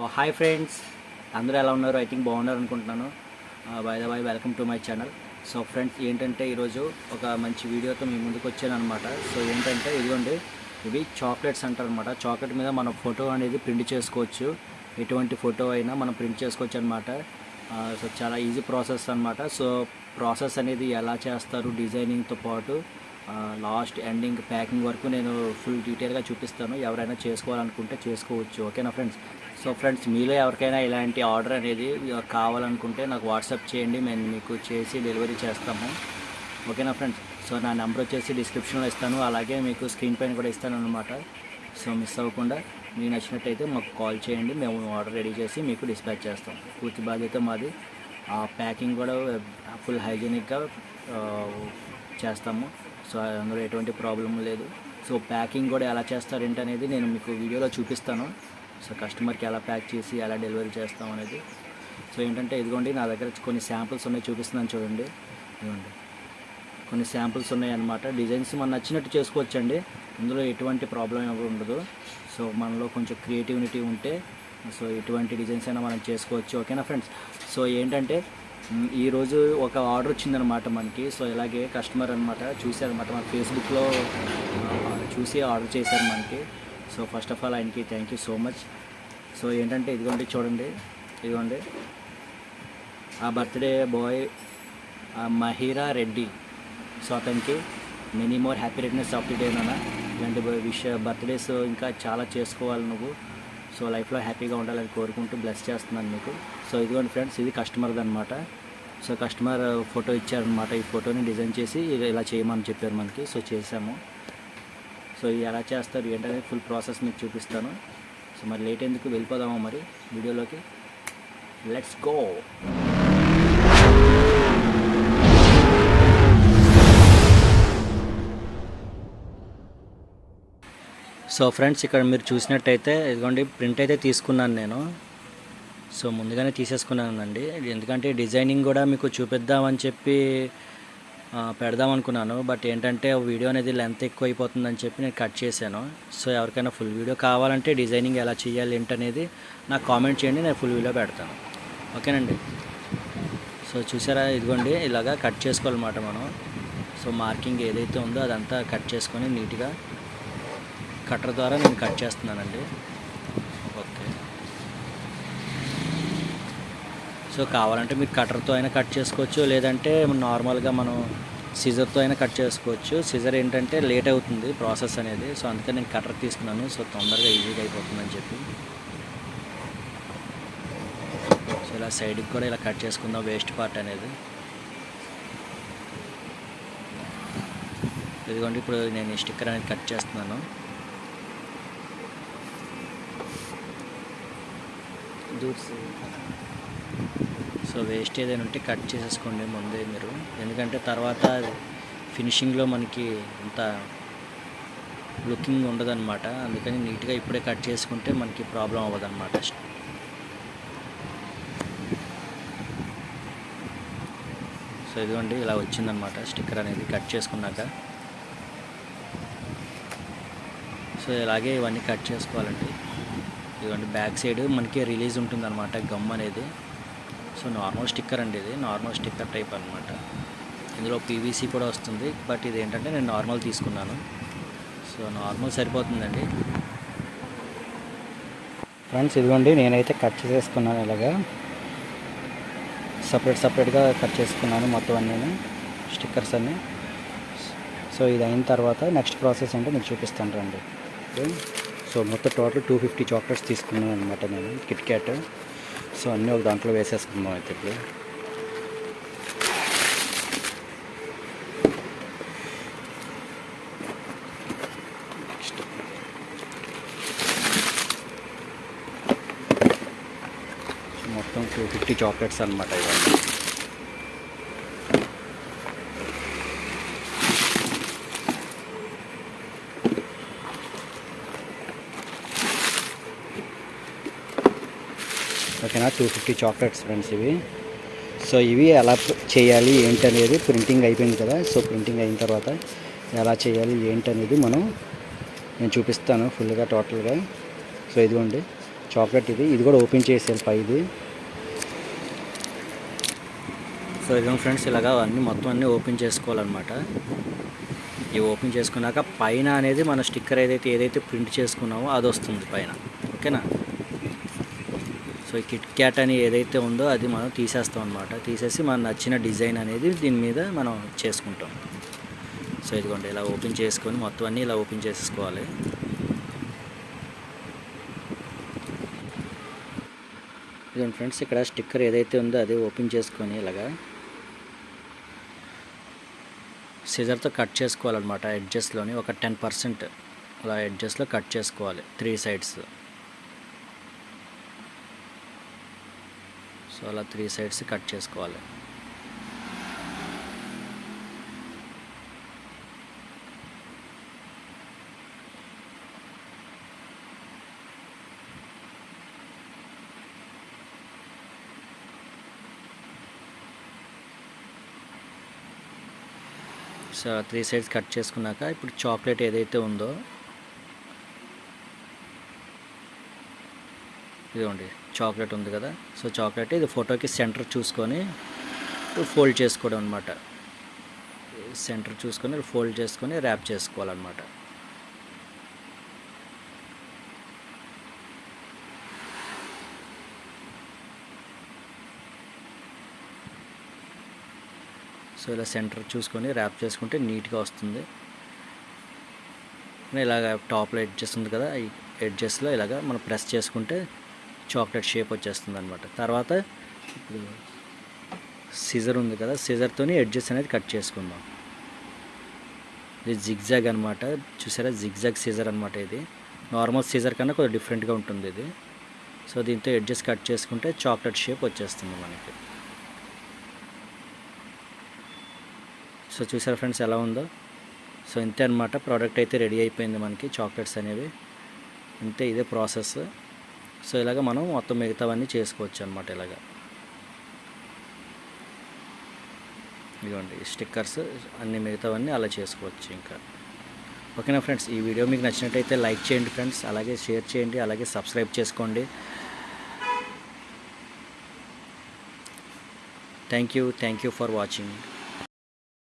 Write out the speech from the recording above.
Hi friends, అందరూ ఎలా ఉన్నారు? ఐ థింక్ బాగున్నారు అనుకుంటున్నాను. By the by, welcome to my channel. So friends, ఏంటంటే ఈరోజు ఒక మంచి వీడియోతో మీ ముందుకు వచ్చాను అనమాట. సో ఏంటంటే ఇదిగోండి, ఇవి చాక్లెట్స్ అంటారు అనమాట. చాక్లెట్ మీద మనం ఫోటో అనేది ప్రింట్ చేసుకోవచ్చు. ఎటువంటి ఫోటో అయినా మనం ప్రింట్ చేసుకోవచ్చు అనమాట. సో చాలా ఈజీ ప్రాసెస్ అనమాట. సో ప్రాసెస్ అనేది ఎలా చేస్తారు డిజైనింగ్తో పాటు లాస్ట్ ఎండింగ్ ప్యాకింగ్ వరకు నేను ఫుల్ డీటెయిల్గా చూపిస్తాను. ఎవరైనా చేసుకోవాలనుకుంటే చేసుకోవచ్చు. ఓకేనా ఫ్రెండ్స్? సో ఫ్రెండ్స్, మీలో ఎవరికైనా ఇలాంటి ఆర్డర్ అనేది కావాలనుకుంటే నాకు వాట్సాప్ చేయండి, మేము మీకు చేసి డెలివరీ చేస్తాము. ఓకేనా ఫ్రెండ్స్? సో నా నెంబర్ వచ్చేసి డిస్క్రిప్షన్లో ఇస్తాను, అలాగే మీకు స్క్రీన్ పైన కూడా ఇస్తాను అనమాట. సో మిస్ అవ్వకుండా మీకు నచ్చినట్టయితే మాకు కాల్ చేయండి, మేము ఆర్డర్ రెడీ చేసి మీకు డిస్పాచ్ చేస్తాం. పూర్తి బాధ్యత మాది. ఆ ప్యాకింగ్ కూడా ఫుల్ హైజీనిక్గా చేస్తాము. సో అందులో ఎటువంటి ప్రాబ్లం లేదు. సో ప్యాకింగ్ కూడా ఎలా చేస్తారు ఏంటనేది నేను మీకు వీడియోలో చూపిస్తాను. సో కస్టమర్కి ఎలా ప్యాక్ చేసి ఎలా డెలివరీ చేస్తాం అనేది. సో ఏంటంటే ఇదిగోండి, నా దగ్గర కొన్ని శాంపుల్స్ ఉన్నాయి, చూపిస్తున్నాను చూడండి. ఇదిగోండి, కొన్ని శాంపుల్స్ ఉన్నాయి అన్నమాట. డిజైన్స్ మనం నచ్చినట్టు చేసుకోవచ్చండి, ఇందులో ఎటువంటి ప్రాబ్లం ఎవరు ఉండదు. సో మనలో కొంచెం క్రియేటివిటీ ఉంటే సో ఎటువంటి డిజైన్స్ అయినా మనం చేసుకోవచ్చు. ఓకేనా ఫ్రెండ్స్? సో ఏంటంటే ఈరోజు ఒక ఆర్డర్ వచ్చిందనమాట మనకి. సో ఇలాగే కస్టమర్ అనమాట చూశారనమాట, మన ఫేస్బుక్లో చూసి ఆర్డర్ చేశారు మనకి. సో ఫస్ట్ ఆఫ్ ఆల్ ఆయనకి thank you so much. So ఏంటంటే ఇదిగోండి చూడండి, ఇదిగోండి ఆ birthday boy Mahira Reddy. So అతనికి many more happy returns of the day నాన్న. ఇలాంటి బర్త్డేస్ ఇంకా చాలా చేసుకోవాలి నువ్వు. సో లైఫ్లో హ్యాపీగా ఉండాలని కోరుకుంటూ బ్లెస్ చేస్తున్నాను మీకు. సో ఇదిగోండి ఫ్రెండ్స్, ఇది కస్టమర్ది అనమాట. సో కస్టమర్ ఫోటో ఇచ్చారనమాట. ఈ ఫోటోని డిజైన్ చేసి ఇలా చేయమని చెప్పారు మనకి. సో చేసాము. సో ఇది ఎలా చేస్తారు ఏంటనేది ఫుల్ ప్రాసెస్ మీకు చూపిస్తాను. సో మరి లేట్ ఎందుకు, వెళ్ళిపోదామా మరి వీడియోలోకి. Let's go. సో ఫ్రెండ్స్, ఇక్కడ మీరు చూసినట్టయితే ఇదిగోండి ప్రింట్ అయితే తీసుకున్నాను నేను. సో ముందుగానే తీసేసుకున్నానండి, ఎందుకంటే డిజైనింగ్ కూడా మీకు చూపిద్దామని చెప్పి పెడదాం అనుకున్నాను. బట్ ఏంటంటే వీడియో అనేది లెంత్ ఎక్కువ అయిపోతుందని చెప్పి నేను కట్ చేశాను. సో ఎవరికైనా ఫుల్ వీడియో కావాలంటే డిజైనింగ్ ఎలా చేయాలి ఏంటనేది నాకు కామెంట్ చేయండి, నేను ఫుల్ వీడియో పెడతాను. ఓకేనండి? సో చూసారా, ఇదిగోండి ఇలాగా కట్ చేసుకోవాలన్నమాట మనం. సో మార్కింగ్ ఏదైతే ఉందో అదంతా కట్ చేసుకొని నీట్గా కట్టర్ ద్వారా నేను కట్ చేస్తున్నానండి. ఓకే. సో కావాలంటే మీరు కట్టర్తో అయినా కట్ చేసుకోవచ్చు, లేదంటే నార్మల్గా మనం సిజర్తో అయినా కట్ చేసుకోవచ్చు. సిజర్ ఏంటంటే లేట్ అవుతుంది ప్రాసెస్ అనేది. సో అందుకని నేను కట్టర్ తీసుకున్నాను, సో తొందరగా ఈజీగా అయిపోతుందని చెప్పి. సో ఇలా సైడ్కి కూడా ఇలా కట్ చేసుకుందాం వేస్ట్ పార్ట్ అనేది. ఇదిగోండి, ఇప్పుడు నేను ఈ స్టిక్కర్ అనేది కట్ చేస్తున్నాను. సో వేస్ట్ ఏదైనా ఉంటే కట్ చేసేసుకోండి ముందే మీరు, ఎందుకంటే తర్వాత ఫినిషింగ్లో మనకి అంత లుకింగ్ ఉండదన్నమాట. అందుకని నీట్గా ఇప్పుడే కట్ చేసుకుంటే మనకి ప్రాబ్లం అవ్వదన్నమాట. సో ఇదిగోండి ఇలా వచ్చిందనమాట స్టిక్కర్ అనేది కట్ చేసుకున్నాక. సో ఇలాగే ఇవన్నీ కట్ చేసుకోవాలండి. ఇదిగోండి బ్యాక్ సైడ్ మనకి రిలీజ్ ఉంటుందన్నమాట గమ్ అనేది. సో నార్మల్ స్టిక్కర్ అండి, ఇది నార్మల్ స్టిక్కర్ టైప్ అనమాట. ఇందులో పీవీసీ కూడా వస్తుంది, బట్ ఇది ఏంటంటే నేను నార్మల్ తీసుకున్నాను. సో నార్మల్ సరిపోతుందండి. ఫ్రెండ్స్ ఇదిగోండి, నేనైతే కట్ చేసేసుకున్నాను ఇలాగా సపరేట్గా కట్ చేసుకున్నాను మొత్తం అన్నీ స్టిక్కర్స్ అన్నీ. సో ఇది అయిన తర్వాత నెక్స్ట్ ప్రాసెస్ అంటే మీకు చూపిస్తాను రండి. సో మొత్తం టోటల్ 250 చాక్లెట్స్ తీసుకున్నాను అనమాట నేను, కిట్ క్యాట్. సో అన్నీ ఒక దాంట్లో వేసేసుకుందాం అయితే ఇప్పుడు. మొత్తం 250 చాక్లెట్స్ అనమాట ఇవన్నీ. ఓకేనా, 250 చాక్లెట్స్ ఫ్రెండ్స్ ఇవి. సో ఇవి ఎలా చేయాలి ఏంటనేది ప్రింటింగ్ అయిపోయింది కదా. సో ప్రింటింగ్ అయిన తర్వాత ఎలా చేయాలి ఏంటనేది నేను చూపిస్తాను ఫుల్గా టోటల్గా. సో ఇదిగోండి చాక్లెట్ ఇది కూడా ఓపెన్ చేసాను పైది. సో ఇదిగో ఫ్రెండ్స్, ఇలాగా అన్నీ మొత్తం అన్నీ ఓపెన్ చేసుకోవాలన్నమాట. ఇవి ఓపెన్ చేసుకున్నాక పైన అనేది మన స్టిక్కర్ ఏదైతే ప్రింట్ చేసుకున్నామో అది వస్తుంది పైన. ఓకేనా. సో ఈ కిట్ క్యాట్ అని ఏదైతే ఉందో అది మనం తీసేస్తాం అనమాట. తీసేసి మనకు నచ్చిన డిజైన్ అనేది దీని మీద మనం చేసుకుంటాం. సో ఇదిగోండి, ఇలా ఓపెన్ చేసుకొని మొత్తం అన్నీ ఇలా ఓపెన్ చేసేసుకోవాలి. ఇదిగోండి ఫ్రెండ్స్, ఇక్కడ స్టిక్కర్ ఏదైతే ఉందో అది ఓపెన్ చేసుకొని ఇలాగా సిజర్తో కట్ చేసుకోవాలన్నమాట. ఎడ్జెస్లోని ఒక 10% అలా ఎడ్జెస్లో కట్ చేసుకోవాలి 3 సైడ్స్. సో అలా 3 సైడ్స్ కట్ చేసుకోవాలి. సో 3 సైడ్స్ కట్ చేసుకున్నాక ఇప్పుడు చాక్లెట్ ఏదైతే ఉందో ఇదిగోండి, చాక్లెట్ ఉంది కదా. సో చాక్లెట్ ఇది ఫోటోకి సెంటర్ చూసుకొని ఫోల్డ్ చేసుకోవడం అనమాట. సెంటర్ చూసుకొని ఫోల్డ్ చేసుకొని ర్యాప్ చేసుకోవాలన్నమాట. సో ఇలా సెంటర్ చూసుకొని ర్యాప్ చేసుకుంటే నీట్గా వస్తుంది. ఇలాగ టాప్లో ఎడ్జెస్ ఉంది కదా, ఈ ఎడ్జెస్లో ఇలాగ మనం ప్రెస్ చేసుకుంటే చాక్లెట్ షేప్ వచ్చేస్తుంది అనమాట. తర్వాత ఇప్పుడు సిజర్ ఉంది కదా, సిజర్తో ఎడ్జెస్ అనేది కట్ చేసుకుందాం. ఇది జిగ్జాగ్ అనమాట. చూసారా, జిగ్జాగ్ సిజర్ అనమాట. ఇది నార్మల్ సిజర్ కన్నా కొద్దిగా డిఫరెంట్గా ఉంటుంది ఇది. సో దీంతో ఎడ్జెస్ కట్ చేసుకుంటే చాక్లెట్ షేప్ వచ్చేస్తుంది మనకి. సో చూసారా ఫ్రెండ్స్ ఎలా ఉందో. సో ఇంతే అనమాట, ప్రోడక్ట్ అయితే రెడీ అయిపోయింది మనకి, చాక్లెట్స్ అనేవి. ఇంతే, ఇదే ప్రాసెస్. సో ఇలాగ మనం మొత్తం మిగతావన్నీ చేసుకోవచ్చు అనమాట. ఇలాగ ఇదిగోండి స్టిక్కర్స్ అన్ని మిగతావన్నీ అలా చేసుకోవచ్చు ఇంకా. ఓకేనా ఫ్రెండ్స్, ఈ వీడియో మీకు నచ్చినట్టయితే లైక్ చేయండి ఫ్రెండ్స్, అలాగే షేర్ చేయండి, అలాగే సబ్స్క్రైబ్ చేసుకోండి. Thank you for watching.